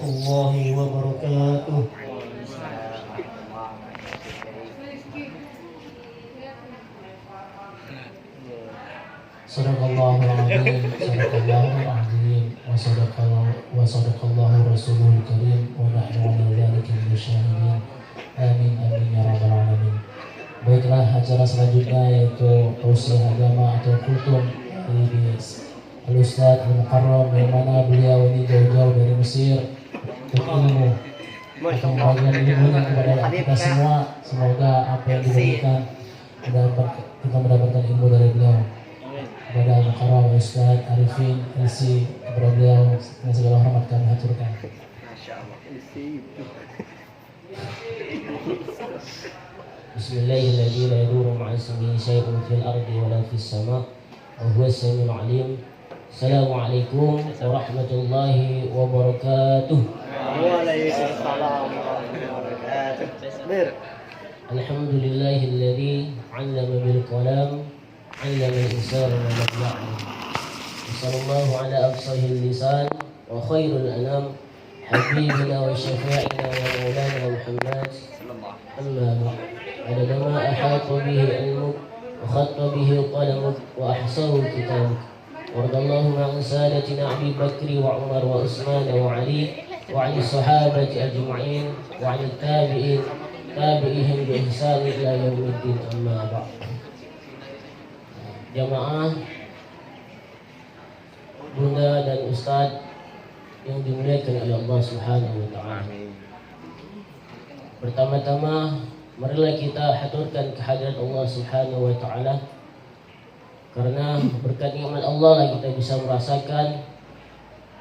warahmatullahi wabarakatuh. Sadaqallahul azim, sadaqallahul azim, wa sadaqallahu rasulul karim, wa nahnu ala dzalika minasyahidin. Amin amin ya rabbal alamin. Baiklah, acara selanjutnya yaitu tausiah agama atau kultum dari Al-Ustadz Al-Mukarram, yang mana beliau ini jauh-jauh dari Mesir untuk ilmu, untuk membagikan ilmunya kepada kita semua. Semoga apa yang diberikan kita mendapatkan ilmu dari beliau. Kepada Al-Mukarram, Ustadz Arifin, LC, kepada beliau dengan segala hormat kami haturkan. Bismillahirrahmanirrahim. La yadurru ma'a ismihi syai'un fil ardi wa la fis sama' wa huwa as-sami'ul 'alim. Assalamualaikum warahmatullahi wabarakatuh. Waalaikumsalam warahmatullahi wabarakatuh. Alhamdulillahilladzi 'allama bil qalam 'allama al-insana ma lam ya'lam. Sallallahu ala afsahil lisan wa khairul anam habibina wa syafi'ina wa maulana Muhammad. Amma adada ma ahata bihi ilmuk wa khatta bihi qalamuk wa ahsahu kitabuk. وارض اللهم عن سادتنا أبي بكر وعمر وعثمان وعلي وعن الصحابة أجمعين وعن التابعين تابعيهم بإحسان إلى يوم الدين. أما بعد. Jamaah, bunda dan ustadz yang dimuliakan oleh Allah Subhanahu wa Ta'ala. Pertama-tama, marilah kita haturkan kehadirat Allah Subhanahu wa Ta'ala. Karena berkat nikmat Allah lah kita bisa merasakan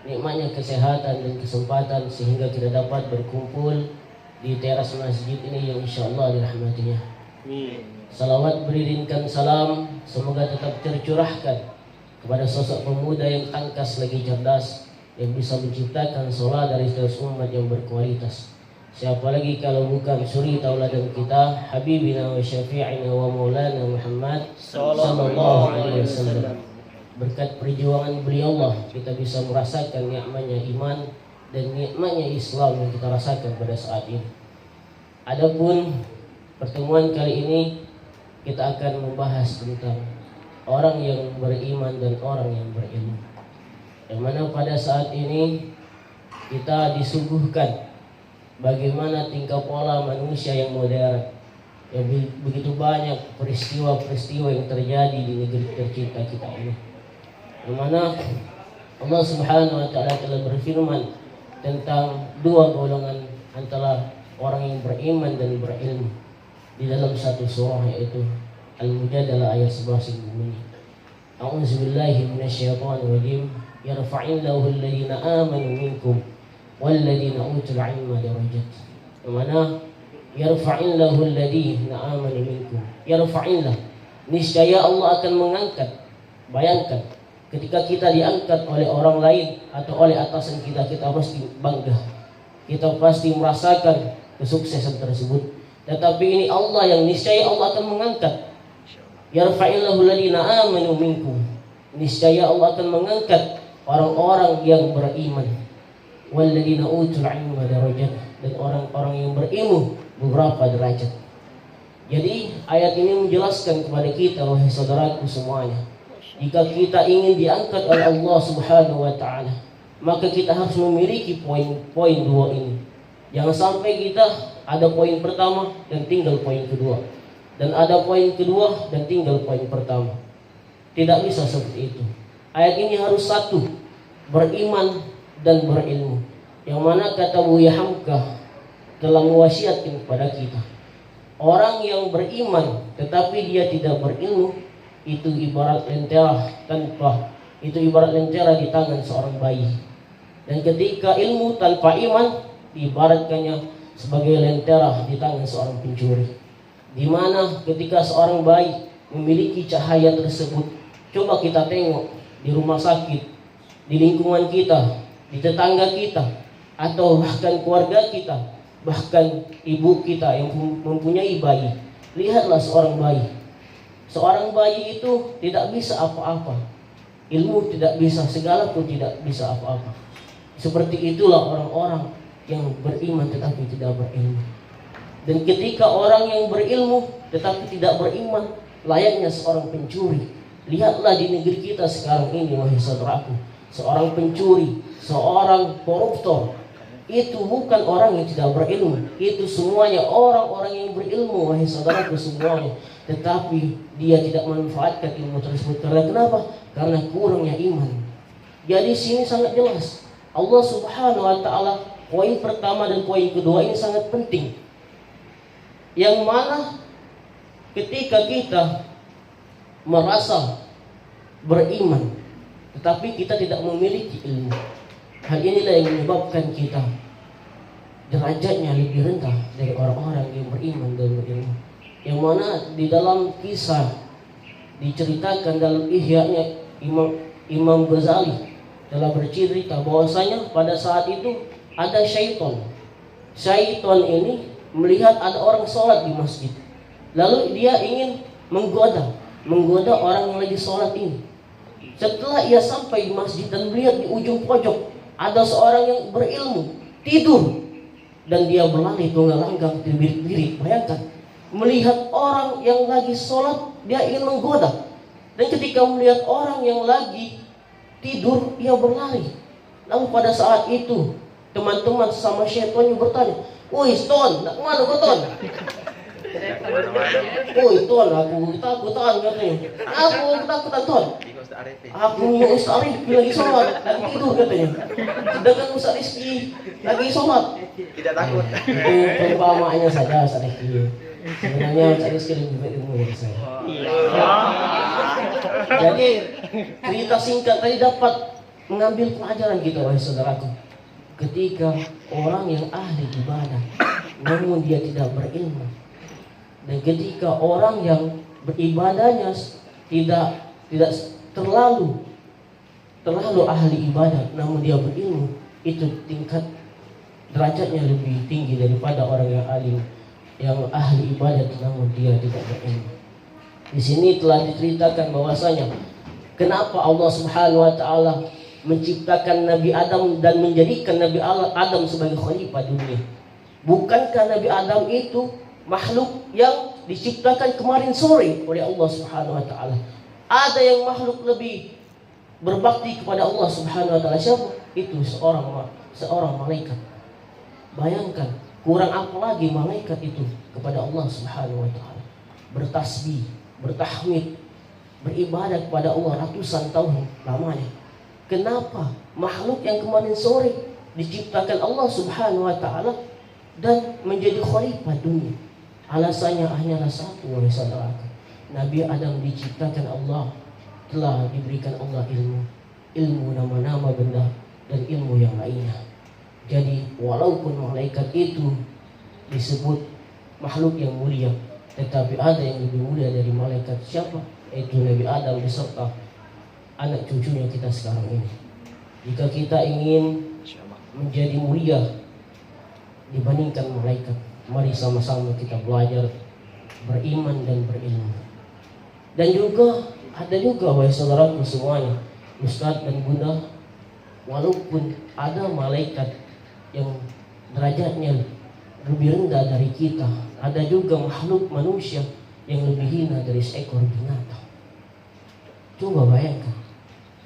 nikmatnya kesehatan dan kesempatan sehingga kita dapat berkumpul di teras masjid ini yang insyaallah dirahmatinya. Salawat beririnkan salam semoga tetap tercurahkan kepada sosok pemuda yang tangkas lagi cerdas, yang bisa menciptakan solidaritas umat yang berkualitas. Siapa lagi kalau bukan suri tauladan kita, habibina wa syafi'ina wa maulana Muhammad sallallahu alaihi wasallam. Berkat perjuangan beliau Allah kita bisa merasakan nikmatnya iman dan nikmatnya Islam yang kita rasakan pada saat ini. Adapun pertemuan kali ini kita akan membahas tentang orang yang beriman dan orang yang berilmu. Yang mana pada saat ini kita disuguhkan bagaimana tingkah pola manusia yang modern, yang begitu banyak peristiwa-peristiwa yang terjadi di negeri tercinta kita ini, di mana Allah Subhanahu wa Ta'ala telah berfirman tentang dua golongan antara orang yang beriman dan berilmu di dalam satu surah, yaitu Al-Mujadalah ayat 11 yang bunyi, A'udzubillahi minasyaitonir rajim, yarfa'illahu alladhina amanu minkum walladzina utul ilma darajat. Yang mana yarfa'illahu alladhina amanu minkum, yarfa'illah, niscaya Allah akan mengangkat. Bayangkan ketika kita diangkat oleh orang lain atau oleh atasan kita, kita pasti bangga, kita pasti merasakan kesuksesan tersebut. Tetapi ini Allah yang niscaya Allah akan mengangkat. Yarfa'illahu alladhina amanu minkum, niscaya Allah akan mengangkat orang-orang yang beriman. Walladzina utul ilma darajat, dan orang-orang yang berilmu beberapa derajat. Jadi ayat ini menjelaskan kepada kita, wahai saudaraku semuanya, jika kita ingin diangkat oleh Allah Subhanahu wa Ta'ala, maka kita harus memiliki poin-poin dua ini. Jangan sampai kita ada poin pertama dan tinggal poin kedua, dan ada poin kedua dan tinggal poin pertama. Tidak bisa seperti itu. Ayat ini harus satu, beriman dan berilmu. Yang mana kata Buya Hamka telah mewasiatkan kepada kita, orang yang beriman tetapi dia tidak berilmu, itu ibarat lentera di tangan seorang bayi. Dan ketika ilmu tanpa iman diibaratkannya sebagai lentera di tangan seorang pencuri. Di mana ketika seorang bayi memiliki cahaya tersebut, coba kita tengok di rumah sakit, di lingkungan kita, di tetangga kita, atau bahkan keluarga kita, bahkan ibu kita yang mempunyai bayi. Lihatlah seorang bayi. Seorang bayi itu tidak bisa apa-apa. Ilmu tidak bisa, segala pun tidak bisa apa-apa. Seperti itulah orang-orang yang beriman tetapi tidak berilmu. Dan ketika orang yang berilmu tetapi tidak beriman, layaknya seorang pencuri. Lihatlah di negeri kita sekarang ini, wahai saudaraku, seorang pencuri, seorang koruptor, itu bukan orang yang tidak berilmu. Itu semuanya orang-orang yang berilmu, wahai saudaraku semuanya. Tetapi dia tidak memanfaatkan ilmu tersebut. Karena kenapa? Karena kurangnya iman. Jadi sini sangat jelas, Allah Subhanahu wa ta'ala, poin pertama dan poin kedua ini sangat penting. Yang mana ketika kita merasa beriman tetapi kita tidak memiliki ilmu, hal inilah yang menyebabkan kita derajatnya lebih rendah dari orang-orang yang beriman dan berilmu. Yang mana di dalam kisah diceritakan dalam Ihya-nya Imam Ghazali telah bercerita bahwasanya pada saat itu ada syaitan. Syaitan ini melihat ada orang sholat di masjid, lalu dia ingin menggoda orang yang lagi sholat ini. Setelah ia sampai di masjid dan melihat di ujung pojok ada seorang yang berilmu tidur, dan dia berlari tunggal-langgang terbirik-birik. Bayangkan, melihat orang yang lagi sholat dia ingin menggoda, dan ketika melihat orang yang lagi tidur ia berlari. Lalu pada saat itu teman-teman sama syaitannya bertanya, "Woi Ton, nak kemana kau Ton?" "Woi Ton, aku ketakutan," katanya. "Aku ketakutan Ton. Aku Ustaz Arif lagi sholat, lagi tidur," katanya. Sedangkan Ustaz Rizki lagi sholat. Tidak takut. Itu perumpamaannya saja Ustaz Rizki. Sebenarnya Ustaz Rizki lebih berilmu dari saya. Jadi cerita singkat tadi dapat mengambil pelajaran kita, wahai saudaraku. Ketika orang yang ahli ibadah namun dia tidak berilmu, dan ketika orang yang beribadahnya tidak terlalu ahli ibadah namun dia berilmu, itu tingkat derajatnya lebih tinggi daripada orang yang ahli ibadah namun dia tidak berilmu. Di sini telah diceritakan bahwasanya kenapa Allah Subhanahu wa ta'ala menciptakan Nabi Adam dan menjadikan Nabi Adam sebagai khalifah dunia. Bukankah Nabi Adam itu makhluk yang diciptakan kemarin sore oleh Allah Subhanahu wa ta'ala? Ada yang makhluk lebih berbakti kepada Allah Subhanahu wa ta'ala. Siapa? Itu seorang malaikat. Bayangkan, kurang apa lagi malaikat itu kepada Allah Subhanahu wa ta'ala. Bertasbih, bertahmid, beribadah kepada Allah ratusan tahun lamanya. Kenapa makhluk yang kemarin sore diciptakan Allah Subhanahu wa ta'ala dan menjadi khalifah dunia? Alasannya hanyalah satu, wahai saudaraku. Nabi Adam diciptakan Allah, telah diberikan Allah ilmu nama-nama benda dan ilmu yang lainnya. Jadi walaupun malaikat itu disebut makhluk yang mulia, tetapi ada yang lebih mulia dari malaikat. Siapa? Yaitu Nabi Adam beserta anak cucunya kita sekarang ini. Jika kita ingin menjadi mulia dibandingkan malaikat, mari sama-sama kita belajar beriman dan berilmu. Dan juga ada juga, wahai saudaraku semuanya, Ustaz dan Bunda, walaupun ada malaikat yang derajatnya lebih rendah dari kita, ada juga makhluk manusia yang lebih hina dari seekor binatang. Coba bayangkan,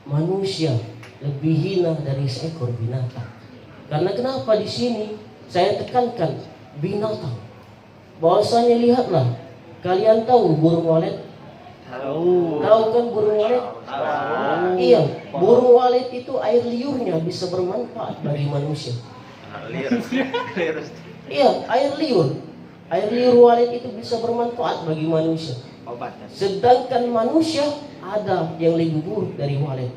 manusia lebih hina dari seekor binatang. Karena kenapa di sini saya tekankan binatang? Bahwasanya lihatlah, kalian tahu burung walet? Tahu kan burung walet? Iya, burung walet itu air liurnya bisa bermanfaat bagi manusia. Iya, air liur walet itu bisa bermanfaat bagi manusia. Sedangkan manusia ada yang lebih buruk dari walet,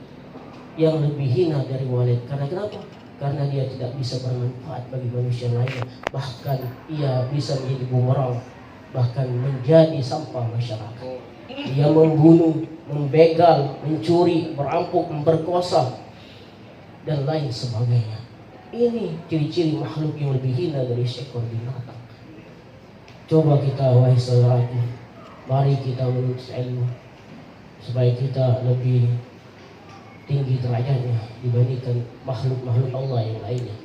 yang lebih hina dari walet. Karena kenapa? Karena dia tidak bisa bermanfaat bagi manusia lainnya. Bahkan ia bisa menjadi bumerang, bahkan menjadi sampah masyarakat. Dia membunuh, membegal, mencuri, merampok, memperkosa, dan lain sebagainya. Ini ciri-ciri makhluk yang lebih hina dari seekor binatang. Coba kita, wahai saudaraku, mari kita menuntut ilmu supaya kita lebih tinggi derajatnya dibandingkan makhluk-makhluk Allah yang lainnya.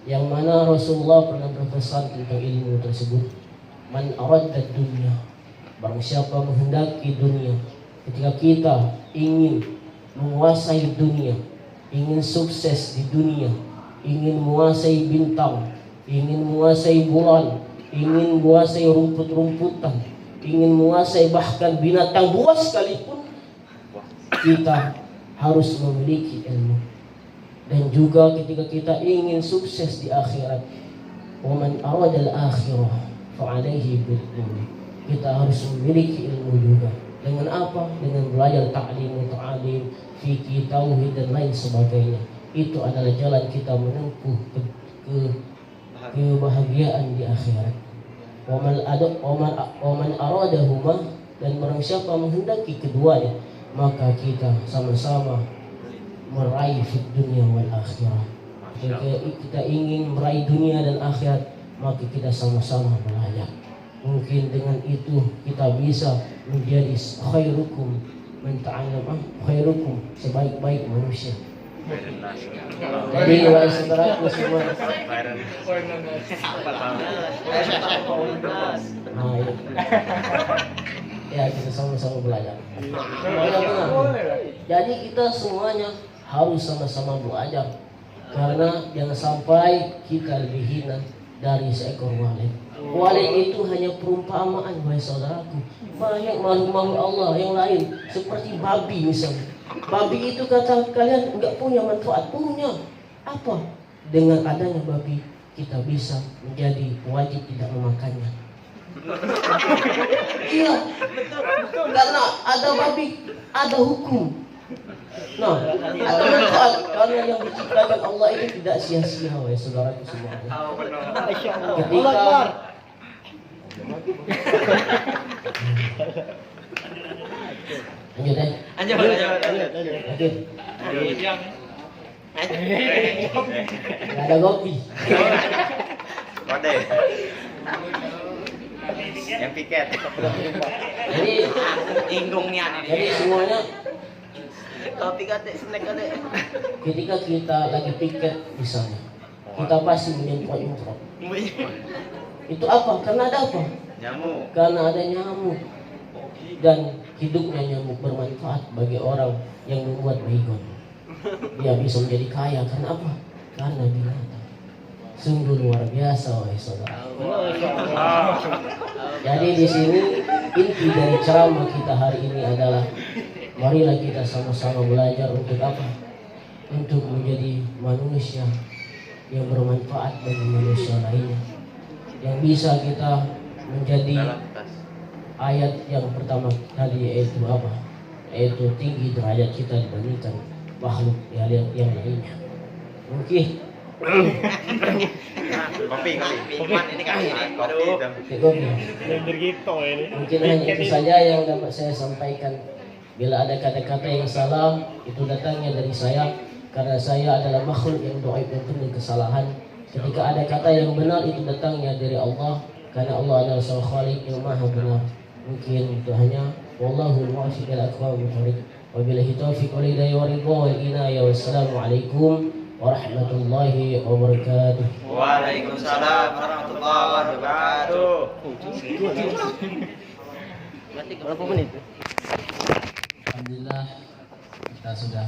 Yang mana Rasulullah pernah berpesan tentang ilmu tersebut. Man aradda dunya, barang siapa menghendaki dunia. Ketika kita ingin menguasai dunia, ingin sukses di dunia, ingin menguasai bintang, ingin menguasai bulan, ingin menguasai rumput-rumputan, ingin menguasai bahkan binatang buas sekalipun, kita harus memiliki ilmu. Dan juga ketika kita ingin sukses di akhirat, wa man arada al-akhirah fa alaihi bil ilmi, kita harus memiliki ilmu juga. Dengan apa? Dengan belajar ta'lim, fikih, tauhid dan lain sebagainya. Itu adalah jalan kita menempuh kebahagiaan di akhirat. Wa man aradahuma, dan barang siapa menghendaki keduanya, maka kita sama-sama meraih fid dunia wal akhirah. Jika kita ingin meraih dunia dan akhirat, maka kita sama-sama belajar. Mungkin dengan itu kita bisa menjadi khairukum man ta'allama, khairukum, sebaik-baik manusia. Jadi wahai saudaraku semua, ya kita sama-sama belajar. Jadi kita semuanya harus sama-sama belajar, karena jangan sampai kita lebih hina dari seekor walet. Walet itu hanya perumpamaan, wahai saudaraku. Banyak makhluk-makhluk Allah yang lain, seperti babi misalnya. Babi itu kata kalian enggak punya manfaat, punya. Apa? Dengan adanya babi kita bisa menjadi wajib tidak memakannya. Iya, betul. Karena ada babi, ada hukum. Nah, ada manfaat, karena yang diciptakan Allah itu tidak sia-sia, wahai saudaraku semuanya. Ketika lanjut. Gak ada kopi. Kode. Yang piket. Jadi inggungnya. Jadi semuanya Kopi kate, snack kate. ketika kita lagi piket misalnya, kita pasti menyemprot. Itu apa? Karena ada apa? Nyamuk. Karena ada nyamuk. Dan hidupnya nyamuk bermanfaat bagi orang yang membuat baygon. Dia bisa menjadi kaya karena apa? Karena binatang. Sungguh luar biasa, wahai saudara. Jadi di sini inti dari ceramah kita hari ini adalah, marilah kita sama-sama belajar untuk apa? Untuk menjadi manusia yang bermanfaat bagi manusia lainnya. Yang bisa kita menjadi ayat yang pertama tadi, yaitu apa? Yaitu tinggi derajat kita dibandingkan makhluk yang lainnya. Mungkin kopi. Ini kopi. Mungkin hanya itu saja yang dapat saya sampaikan. Bila ada kata-kata yang salah, itu datangnya dari saya, karena saya adalah makhluk yang dhaif dan penuh kesalahan. Ketika ada kata yang benar, itu datangnya dari Allah, karena Allah adalah sang Khaliq yang maha benar. Mungkin itu hanya wallahu muwaffiq ila aqwamit thoriq. Wabillahi taufiq wal hidayah wa ridha wal inayah. Wassalamualaikum warahmatullahi wabarakatuh. Waalaikumsalam warahmatullahi wabarakatuh. Berapa menit? Alhamdulillah kita sudah